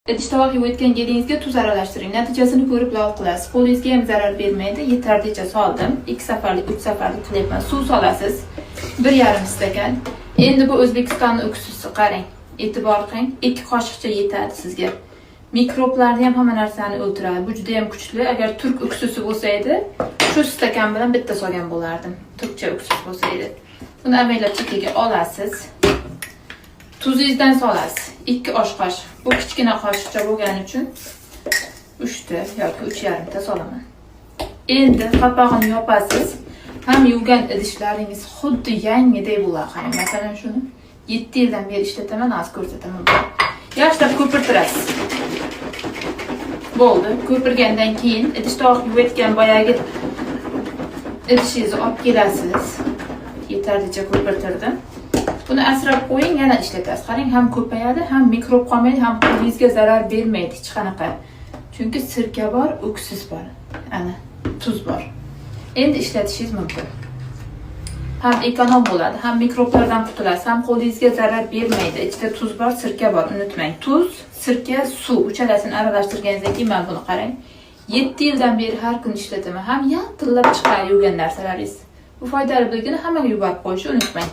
Idish tovoq yuvayotgan gelingizga tuz aralashtiring. Natijasini ko'rib lol qilasiz. Qo'lingizga ham zarar bermaydi. Yetarlicha soldim. 2 safarlik, 3 safarlik qilyapman. Suv solasiz. 1,5 stakan. Endi bu O'zbekistonning uksusi, qarang. E'tibor qiling. 2 qoshiqcha yetadi sizga. Mikroblarni ham hamma narsani o'ldiradi. Bu juda ham kuchli. Agar turk uksusi bo'lsa edi, shu stakan bilan bitta solgan bo'lardim. Turkcha uksus bo'lsa edi. Buni avaylab chekkaga olasiz. Tuzingizdan solasiz. 2 osh qoshiq. Bu kichkina qoshiqcha bo'lgani uchun 3 ta yoki 3,5 ta solaman. Endi qapog'ini yopasiz. Ham yuvgan idishlaringiz xuddi yangidek bo'ladi. Qarang, masalan shuni 7 yildan beri ishlataman, hozir ko'rsataman. Yaxshilab ko'pirtirasiz. Bo'ldi. Ko'pirgandan keyin idish tovoq yuvayotgan boyagi idishingizni olib kelasiz. Yetarlicha ko'pirtirdim. Buni asrab qo'ying, yana ishlatasiz. Qarang, ham ko'payadi, ham mikrob qolmaydi, ham qo'lingizga zarar bermaydi hech qanaqa. Chunki sirka bor, uksus bor. Ana, tuz bor. Endi ishlatishingiz mumkin. Ham ekonom bo'ladi, ham mikroblardan qutulasiz, ham qo'lingizga zarar bermaydi. Ichida tuz bor, sirka bor, unutmang. Tuz, sirka, suv uchalasini aralashtirganingizdan keyin mana buni qarang. 7 yildan beri har kun ishlataman. Ham yaltillab chiqadi yuvgan narsalaringiz. Bu foydali bilgini hammaga yuborib qo'yishni unutmang.